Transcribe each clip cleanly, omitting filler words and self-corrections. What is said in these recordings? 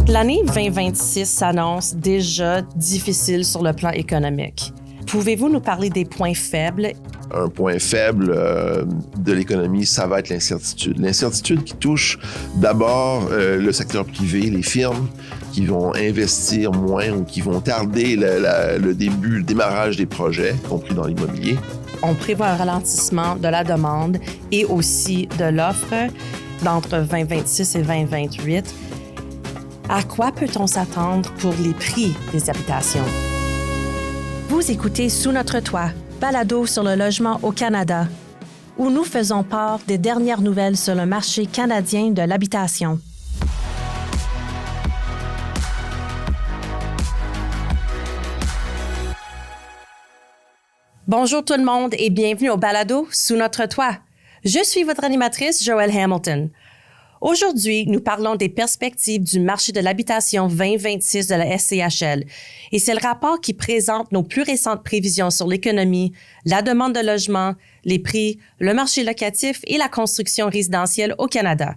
Donc, l'année 2026 s'annonce déjà difficile sur le plan économique. Pouvez-vous nous parler des points faibles? Un point faible de l'économie, ça va être l'incertitude. L'incertitude qui touche d'abord le secteur privé, les firmes qui vont investir moins ou qui vont tarder le début, le démarrage des projets, y compris dans l'immobilier. On prévoit un ralentissement de la demande et aussi de l'offre d'entre 2026 et 2028. À quoi peut-on s'attendre pour les prix des habitations? Vous écoutez Sous notre toit, balado sur le logement au Canada, où nous faisons part des dernières nouvelles sur le marché canadien de l'habitation. Bonjour tout le monde et bienvenue au balado Sous notre toit. Je suis votre animatrice, Joelle Hamilton. Aujourd'hui, nous parlons des perspectives du marché de l'habitation 2026 de la SCHL. Et c'est le rapport qui présente nos plus récentes prévisions sur l'économie, la demande de logement, les prix, le marché locatif et la construction résidentielle au Canada.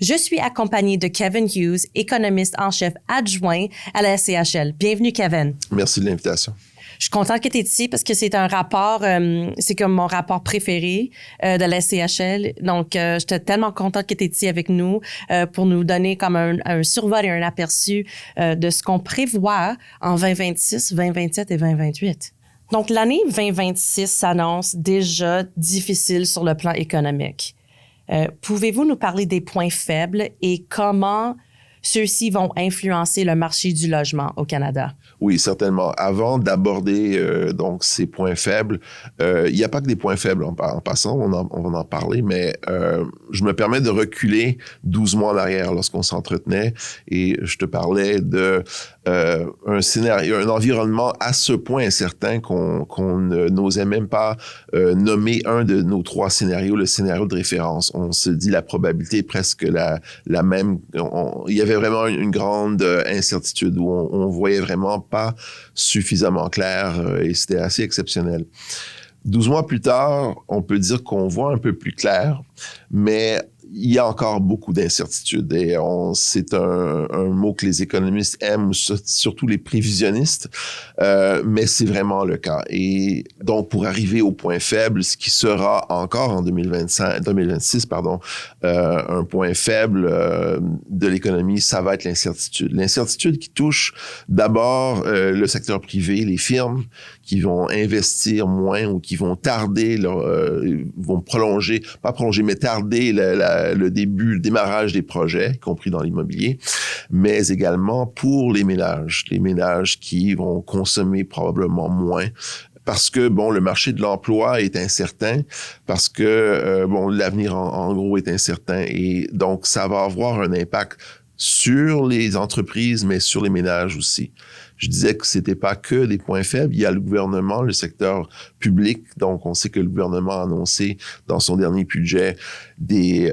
Je suis accompagnée de Kevin Hughes, économiste en chef adjoint à la SCHL. Bienvenue, Kevin. Merci de l'invitation. Je suis contente que tu es ici parce que c'est un rapport, c'est comme mon rapport préféré de la SCHL. Donc, j'étais tellement contente que tu es ici avec nous pour nous donner comme un survol et un aperçu de ce qu'on prévoit en 2026, 2027 et 2028. Donc, l'année 2026 s'annonce déjà difficile sur le plan économique. Pouvez-vous nous parler des points faibles et comment ceux-ci vont influencer le marché du logement au Canada? Oui, certainement. Avant d'aborder donc ces points faibles, il n'y a pas que des points faibles en passant, on va en parler, mais je me permets de reculer 12 mois en arrière lorsqu'on s'entretenait et je te parlais de un scénario, un environnement à ce point incertain qu'on n'osait même pas nommer un de nos trois scénarios, le scénario de référence. On se dit la probabilité est presque la même. Il y avait vraiment une grande incertitude où on voyait vraiment pas suffisamment clair et c'était assez exceptionnel. 12 mois plus tard, on peut dire qu'on voit un peu plus clair, mais il y a encore beaucoup d'incertitudes et c'est un mot que les économistes aiment, surtout les prévisionnistes, mais c'est vraiment le cas. Et donc, pour arriver au point faible, ce qui sera encore en 2026, un point faible de l'économie, ça va être l'incertitude. L'incertitude qui touche d'abord le secteur privé, les firmes qui vont investir moins ou qui vont tarder, vont tarder le début, le démarrage des projets, y compris dans l'immobilier, mais également pour les ménages qui vont consommer probablement moins parce que, le marché de l'emploi est incertain, parce que, l'avenir en gros est incertain et donc ça va avoir un impact sur les entreprises, mais sur les ménages aussi. Je disais que c'était pas que des points faibles. Il y a le gouvernement, le secteur public. Donc, on sait que le gouvernement a annoncé dans son dernier budget des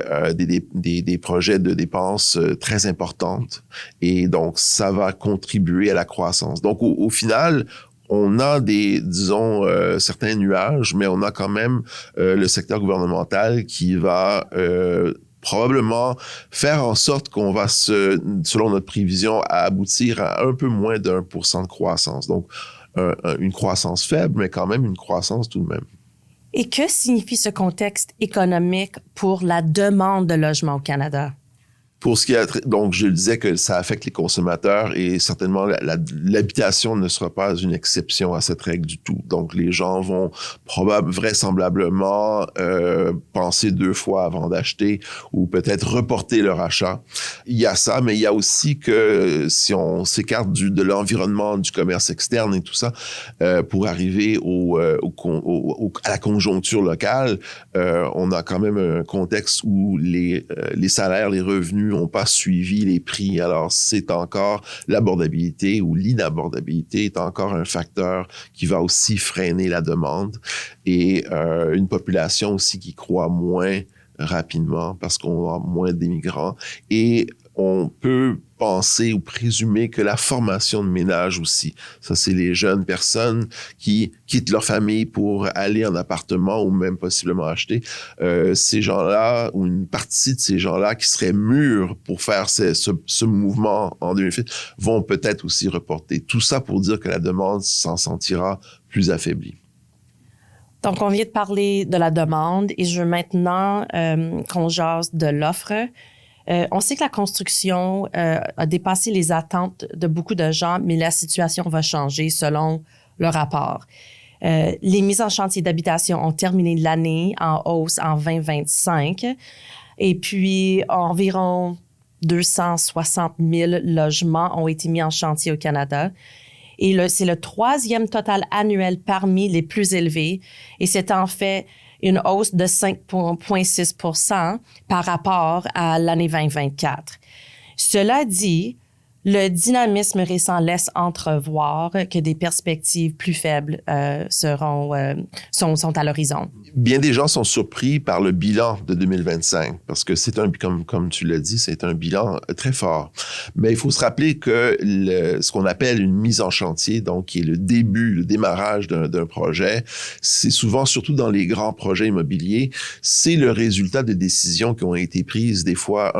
projets de dépenses très importantes. Et donc, ça va contribuer à la croissance. Donc, au final, on a certains nuages, mais on a quand même le secteur gouvernemental qui va probablement faire en sorte qu'on va selon notre prévision, aboutir à un peu moins d'1% de croissance. Donc, une croissance faible, mais quand même une croissance tout de même. Et que signifie ce contexte économique pour la demande de logement au Canada? Pour ce qui est, donc, je le disais que ça affecte les consommateurs et certainement l'habitation ne sera pas une exception à cette règle du tout. Donc, les gens vont vraisemblablement penser 2 fois avant d'acheter ou peut-être reporter leur achat. Il y a ça, mais il y a aussi que si on s'écarte de l'environnement, du commerce externe et tout ça, pour arriver à la conjoncture locale, on a quand même un contexte où les salaires, les revenus n'ont pas suivi les prix. Alors, c'est encore l'abordabilité ou l'inabordabilité est encore un facteur qui va aussi freiner la demande et une population aussi qui croît moins rapidement parce qu'on a moins d'immigrants et on peut penser ou présumer que la formation de ménage aussi, ça c'est les jeunes personnes qui quittent leur famille pour aller en appartement ou même possiblement acheter, ces gens-là ou une partie de ces gens-là qui seraient mûrs pour faire ce mouvement en 2008 vont peut-être aussi reporter. Tout ça pour dire que la demande s'en sentira plus affaiblie. Donc, on vient de parler de la demande et je veux maintenant qu'on jase de l'offre. On sait que la construction a dépassé les attentes de beaucoup de gens, mais la situation va changer selon le rapport. Les mises en chantier d'habitation ont terminé l'année en hausse en 2025 et puis environ 260 000 logements ont été mis en chantier au Canada. Et c'est le troisième total annuel parmi les plus élevés. Et c'est en fait une hausse de 5,6 % par rapport à l'année 2024. Cela dit, le dynamisme récent laisse entrevoir que des perspectives plus faibles sont à l'horizon. Bien des gens sont surpris par le bilan de 2025 parce que c'est comme tu l'as dit, c'est un bilan très fort. Mais il faut se rappeler que ce qu'on appelle une mise en chantier, donc qui est le début, le démarrage d'un projet, c'est souvent, surtout dans les grands projets immobiliers, c'est le résultat de décisions qui ont été prises des fois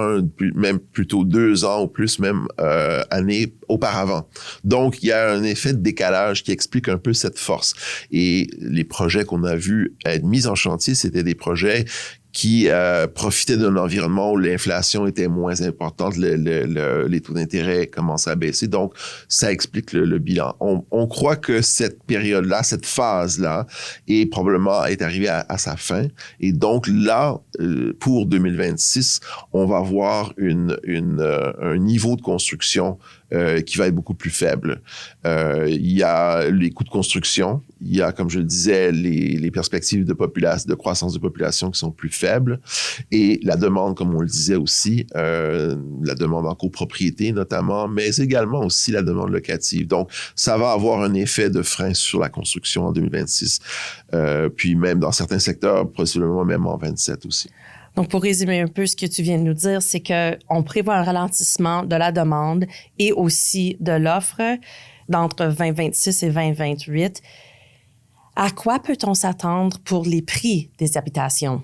même plutôt 2 ans ou plus même années auparavant. Donc, il y a un effet de décalage qui explique un peu cette force. Et les projets qu'on a vus être mis en chantier, c'était des projets qui profitaient d'un environnement où l'inflation était moins importante, les taux d'intérêt commençaient à baisser. Donc, ça explique le bilan. On croit que cette période-là, cette phase-là, est arrivée à sa fin. Et donc là, pour 2026, on va voir un niveau de construction qui va être beaucoup plus faible. Il y a les coûts de construction, il y a, comme je le disais, les perspectives de croissance de population qui sont plus faibles et la demande, comme on le disait aussi, la demande en copropriété notamment, mais également aussi la demande locative. Donc, ça va avoir un effet de frein sur la construction en 2026, puis même dans certains secteurs, possiblement même en 2027 aussi. Donc, pour résumer un peu ce que tu viens de nous dire, c'est qu'on prévoit un ralentissement de la demande et aussi de l'offre d'entre 2026 et 2028. À quoi peut-on s'attendre pour les prix des habitations?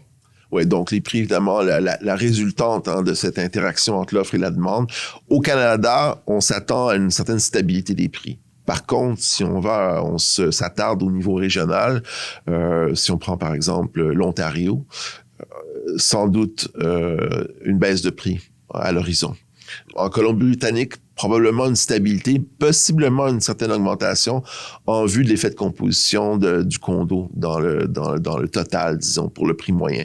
Oui, donc les prix, évidemment, la résultante de cette interaction entre l'offre et la demande. Au Canada, on s'attend à une certaine stabilité des prix. Par contre, si on s'attarde au niveau régional, si on prend par exemple l'Ontario, sans doute une baisse de prix à l'horizon. En Colombie-Britannique, probablement une stabilité, possiblement une certaine augmentation en vue de l'effet de composition du condo dans le total, disons, pour le prix moyen.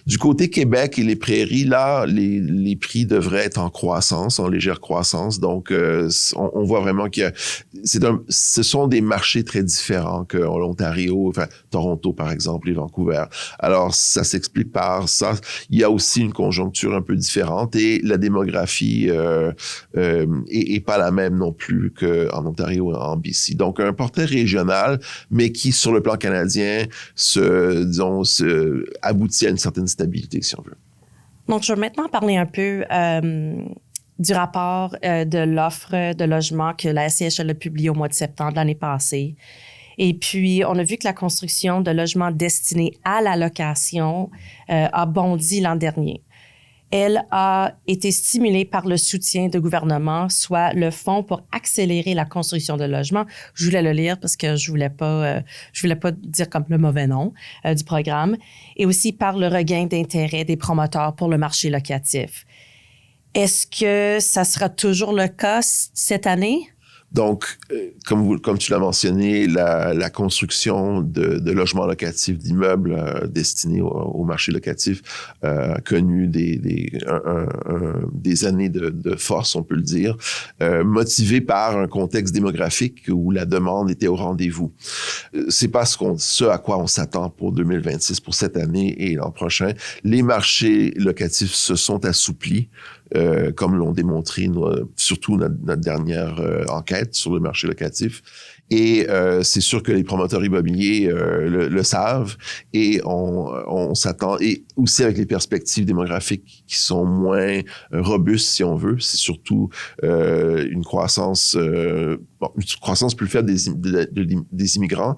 Du côté Québec et les prairies, là, les prix devraient être en croissance, en légère croissance. Donc, on voit vraiment ce sont des marchés très différents que l'Ontario, enfin, Toronto, par exemple, et Vancouver. Alors, ça s'explique par ça. Il y a aussi une conjoncture un peu différente et la démographie et pas la même non plus qu'en Ontario et en BC. Donc, un portrait régional, mais qui, sur le plan canadien, aboutit à une certaine stabilité, si on veut. Donc, je vais maintenant parler un peu du rapport de l'offre de logement que la SCHL a publié au mois de septembre de l'année passée. Et puis, on a vu que la construction de logements destinés à la location a bondi l'an dernier. Elle a été stimulée par le soutien du gouvernement, soit le Fonds pour accélérer la construction de logements. Je voulais le lire parce que je voulais pas dire comme le mauvais nom du programme. Et aussi par le regain d'intérêt des promoteurs pour le marché locatif. Est-ce que ça sera toujours le cas cette année? Donc, comme tu l'as mentionné, la construction de logements locatifs, d'immeubles destinés au marché locatif a connu des années de force, on peut le dire, motivée par un contexte démographique où la demande était au rendez-vous. C'est pas ce à quoi on s'attend pour 2026, pour cette année et l'an prochain. Les marchés locatifs se sont assouplis. Comme l'ont démontré surtout notre dernière enquête sur le marché locatif. Et c'est sûr que les promoteurs immobiliers le savent et on s'attend, et aussi avec les perspectives démographiques qui sont moins robustes, si on veut, c'est surtout une croissance plus faible des immigrants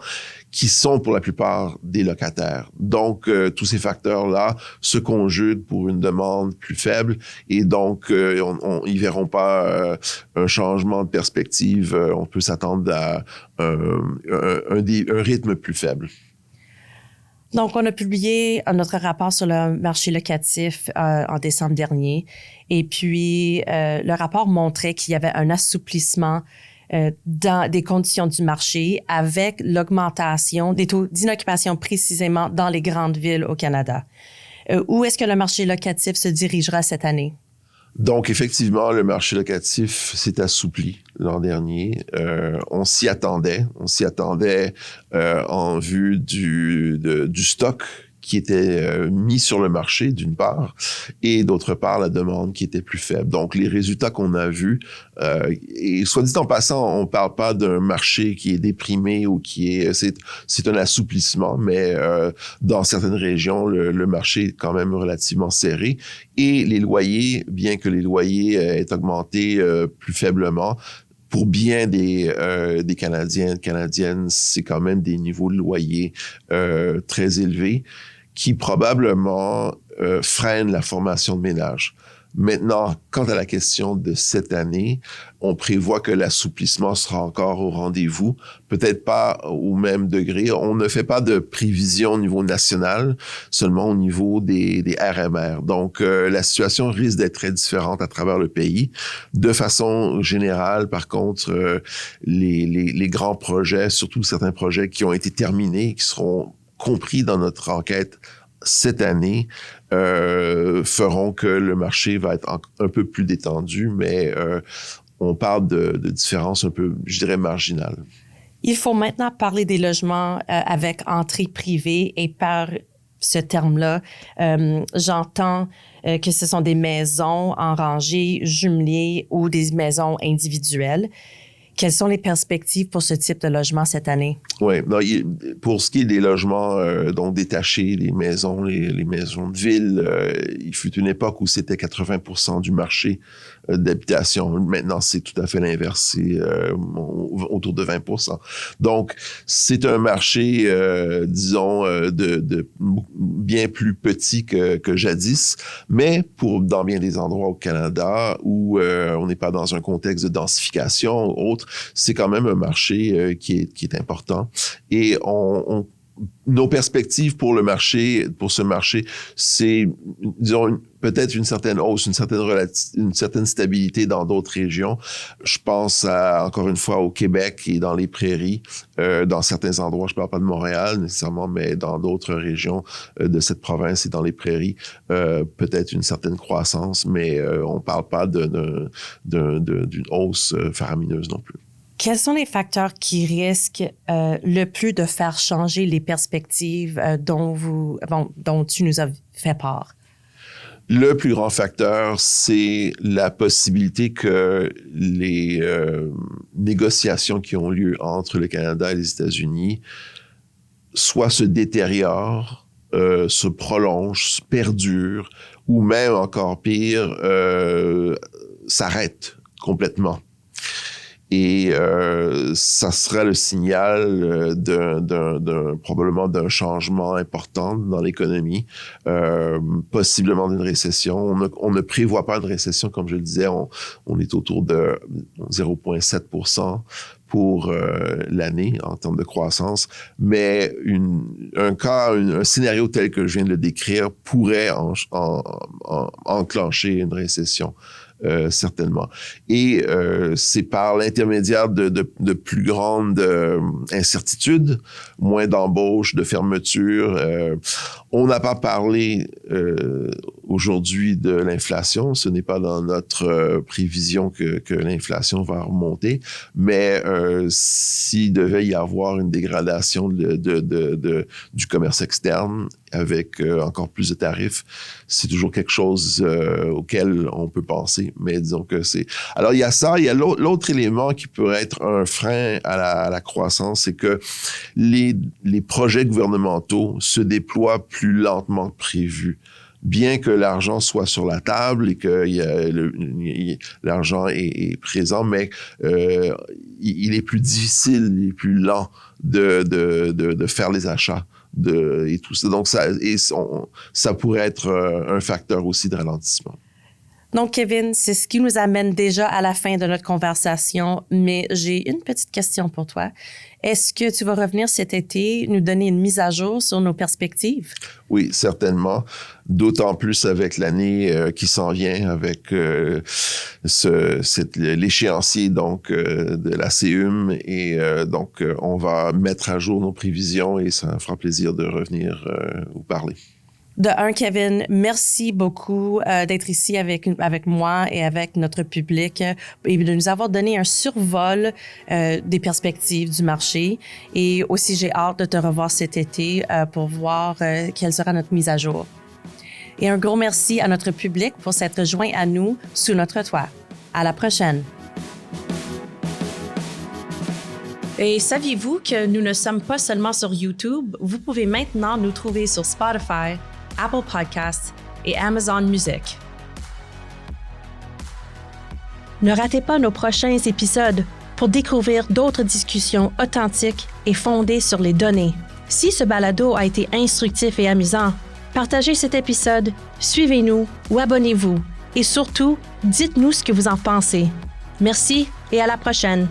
qui sont pour la plupart des locataires. Donc, tous ces facteurs-là se conjuguent pour une demande plus faible et donc, ils verront pas un changement de perspective. On peut s'attendre à un rythme plus faible. Donc, on a publié notre rapport sur le marché locatif en décembre dernier. Et puis, le rapport montrait qu'il y avait un assouplissement dans des conditions du marché avec l'augmentation des taux d'inoccupation précisément dans les grandes villes au Canada. Où est-ce que le marché locatif se dirigera cette année? Donc, effectivement, le marché locatif s'est assoupli l'an dernier. On s'y attendait. On s'y attendait en vue du stock qui était mis sur le marché, d'une part, et d'autre part, la demande qui était plus faible. Donc, les résultats qu'on a vus, et soit dit en passant, on parle pas d'un marché qui est déprimé ou c'est un assouplissement, mais dans certaines régions, le marché est quand même relativement serré. Et les loyers, bien que les loyers aient augmenté plus faiblement, pour bien des Canadiennes, c'est quand même des niveaux de loyer très élevés qui probablement freinent la formation de ménage. Maintenant, quant à la question de cette année, on prévoit que l'assouplissement sera encore au rendez-vous, peut-être pas au même degré. On ne fait pas de prévision au niveau national, seulement au niveau des RMR. Donc, la situation risque d'être très différente à travers le pays. De façon générale, par contre, les grands projets, surtout certains projets qui ont été terminés, qui seront compris dans notre enquête cette année, feront que le marché va être un peu plus détendu, mais on parle de différences un peu, je dirais, marginales. Il faut maintenant parler des logements avec entrée privée et par ce terme-là, j'entends que ce sont des maisons en rangée, jumelées ou des maisons individuelles. Quelles sont les perspectives pour ce type de logement cette année? Oui, pour ce qui est des logements donc détachés, les maisons de ville, il fut une époque où c'était 80% du marché d'habitation. Maintenant, c'est tout à fait l'inverse, c'est autour de 20%. Donc, c'est un marché, disons, de bien plus petit que jadis, mais dans bien des endroits au Canada où on n'est pas dans un contexte de densification ou autre, c'est quand même un marché qui est important. Et nos perspectives pour ce marché, c'est, disons, peut-être une certaine hausse, une certaine stabilité dans d'autres régions. Je pense encore une fois au Québec et dans les prairies, dans certains endroits, je parle pas de Montréal nécessairement, mais dans d'autres régions de cette province et dans les prairies, peut-être une certaine croissance, mais on parle pas d'une hausse faramineuse non plus. Quels sont les facteurs qui risquent le plus de faire changer les perspectives dont tu nous as fait part? Le plus grand facteur, c'est la possibilité que les négociations qui ont lieu entre le Canada et les États-Unis soit se détériorent, se prolongent, perdurent, ou même encore pire, s'arrêtent complètement. Et ça sera le signal probablement d'un changement important dans l'économie, possiblement d'une récession. On ne prévoit pas une récession, comme je le disais, on est autour de 0,7% pour l'année en termes de croissance, mais un scénario tel que je viens de le décrire pourrait enclencher une récession. Certainement. Et c'est par l'intermédiaire de plus grandes incertitudes, moins d'embauches, de fermetures. On n'a pas parlé aujourd'hui de l'inflation. Ce n'est pas dans notre prévision que l'inflation va remonter, mais s'il devait y avoir une dégradation du commerce externe avec encore plus de tarifs, c'est toujours quelque chose auquel on peut penser. Mais disons que c'est... Alors, il y a ça. Il y a l'autre élément qui pourrait être un frein à la croissance, c'est que les projets gouvernementaux se déploient plus lentement que prévu. Bien que l'argent soit sur la table et que l'argent est présent, mais il est plus difficile, il est plus lent de faire les achats et tout ça. Donc, ça pourrait être un facteur aussi de ralentissement. Donc, Kevin, c'est ce qui nous amène déjà à la fin de notre conversation, mais j'ai une petite question pour toi. Est-ce que tu vas revenir cet été nous donner une mise à jour sur nos perspectives? Oui, certainement. D'autant plus avec l'année qui s'en vient, avec l'échéancier donc de la CEUM. Et donc, on va mettre à jour nos prévisions et ça me fera plaisir de revenir vous parler. De un, Kevin, merci beaucoup d'être ici avec moi et avec notre public et de nous avoir donné un survol des perspectives du marché. Et aussi, j'ai hâte de te revoir cet été pour voir quelle sera notre mise à jour. Et un gros merci à notre public pour s'être joint à nous sous notre toit. À la prochaine! Et saviez-vous que nous ne sommes pas seulement sur YouTube? Vous pouvez maintenant nous trouver sur Spotify, Apple Podcasts et Amazon Music. Ne ratez pas nos prochains épisodes pour découvrir d'autres discussions authentiques et fondées sur les données. Si ce balado a été instructif et amusant, partagez cet épisode, suivez-nous ou abonnez-vous. Et surtout, dites-nous ce que vous en pensez. Merci et à la prochaine!